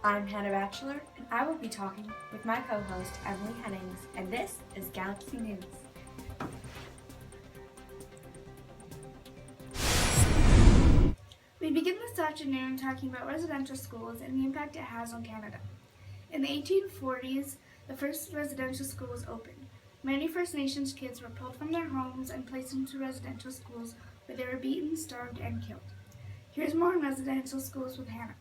I'm Hannah Batchelor, and I will be talking with my co-host Emily Hennings, and this is Galaxy News. We begin this afternoon talking about residential schools and the impact it has on Canada. In the 1840s, the first residential school was opened. Many First Nations kids were pulled from their homes and placed into residential schools where they were beaten, starved, and killed. Here's more on residential schools with Hannah.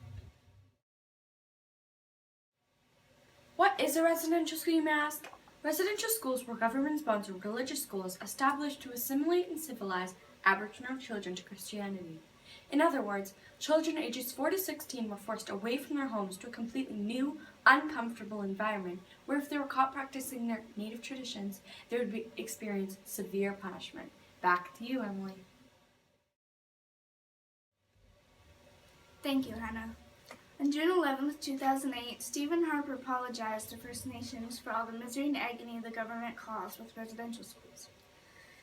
What is a residential school, you may ask? Residential schools were government-sponsored religious schools established to assimilate and civilize Aboriginal children to Christianity. In other words, children ages 4 to 16 were forced away from their homes to a completely new, uncomfortable environment where if they were caught practicing their native traditions, they would experience severe punishment. Back to you, Emily. Thank you, Hannah. On June 11, 2008, Stephen Harper apologized to First Nations for all the misery and agony the government caused with residential schools.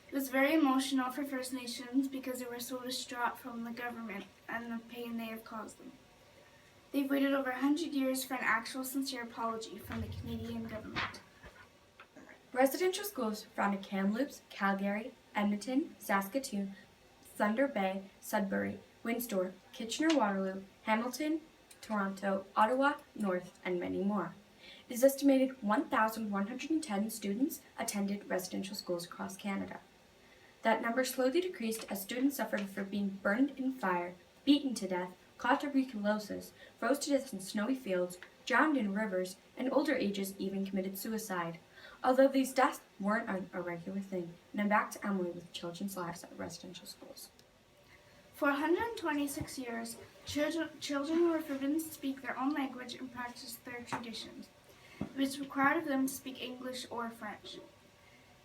It was very emotional for First Nations because they were so distraught from the government and the pain they have caused them. They've waited over 100 years for an actual sincere apology from the Canadian government. Residential schools found in Kamloops, Calgary, Edmonton, Saskatoon, Thunder Bay, Sudbury, Windsor, Kitchener-Waterloo, Hamilton, Toronto, Ottawa, North, and many more. It is estimated 1,110 students attended residential schools across Canada. That number slowly decreased as students suffered from being burned in fire, beaten to death, caught tuberculosis, froze to death in snowy fields, drowned in rivers, and older ages even committed suicide. Although these deaths weren't a regular thing. Now back to Emily with children's lives at residential schools. For 126 years, children were forbidden to speak their own language and practice their traditions. It was required of them to speak English or French.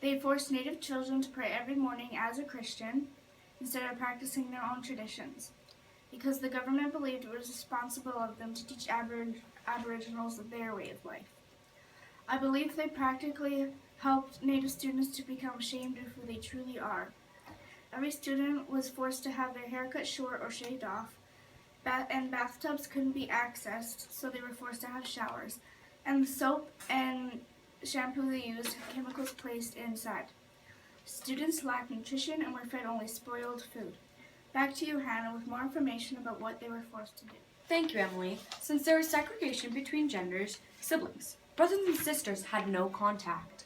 They forced Native children to pray every morning as a Christian instead of practicing their own traditions, because the government believed it was responsible of them to teach Aboriginals their way of life. I believe they practically helped Native students to become ashamed of who they truly are. Every student was forced to have their hair cut short or shaved off, and bathtubs couldn't be accessed, so they were forced to have showers, and the soap and shampoo they used had chemicals placed inside. Students lacked nutrition and were fed only spoiled food. Back to you, Hannah, with more information about what they were forced to do. Thank you, Emily. Since there was segregation between genders, siblings, brothers and sisters had no contact.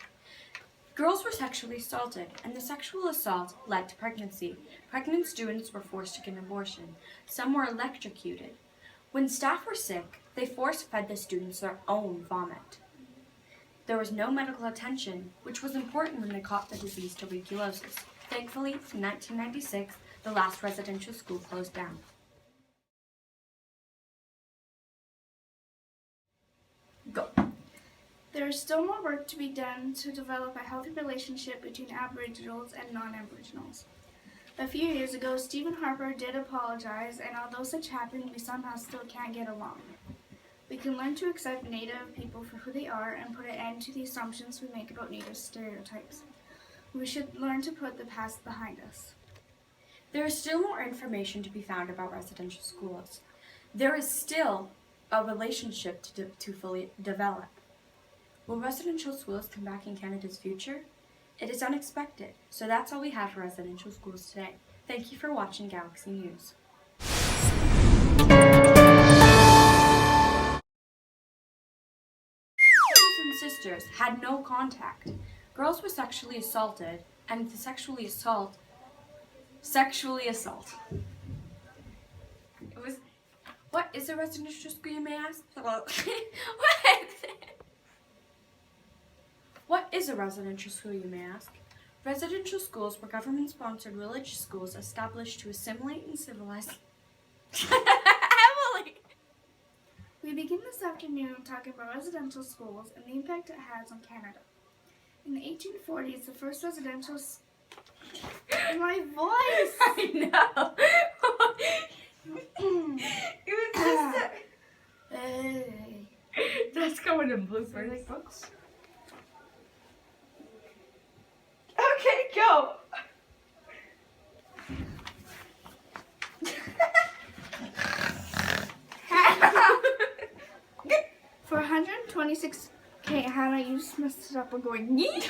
Girls were sexually assaulted, and the sexual assault led to pregnancy. Pregnant students were forced to get an abortion. Some were electrocuted. When staff were sick, they force-fed the students their own vomit. There was no medical attention, which was important when they caught the disease tuberculosis. Thankfully, in 1996, the last residential school closed down. Go. There is still more work to be done to develop a healthy relationship between Aboriginals and non-Aboriginals. A few years ago, Stephen Harper did apologize, and although such happened, we somehow still can't get along. We can learn to accept Native people for who they are and put an end to the assumptions we make about Native stereotypes. We should learn to put the past behind us. There is still more information to be found about residential schools. There is still a relationship to fully develop. Will residential schools come back in Canada's future? It is unexpected, so that's all we have for residential schools today. Thank you for watching Galaxy News. Brothers and sisters had no contact. Girls were sexually assaulted, and the sexually assault. It was. What is a residential school, you may ask? What is a residential school, you may ask? Residential schools were government-sponsored religious schools established to assimilate and civilize. Emily! We begin this afternoon talking about residential schools and the impact it has on Canada. In the 1840s, the first residential My voice! I know! It was just Hey. That's going in bloopers. Like books? Okay, go! 426. Okay, Hannah, you just messed it up. We're going yeet.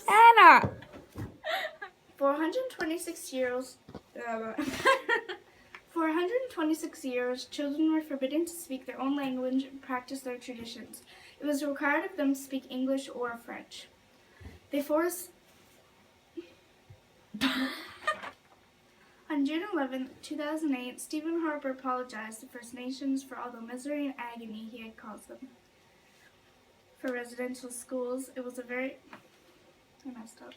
Anna! 426 years. 426 years, children were forbidden to speak their own language and practice their traditions. It was required of them to speak English or French. They forced. On June 11, 2008, Stephen Harper apologized to First Nations for all the misery and agony he had caused them. For residential schools, it was a very... I messed up.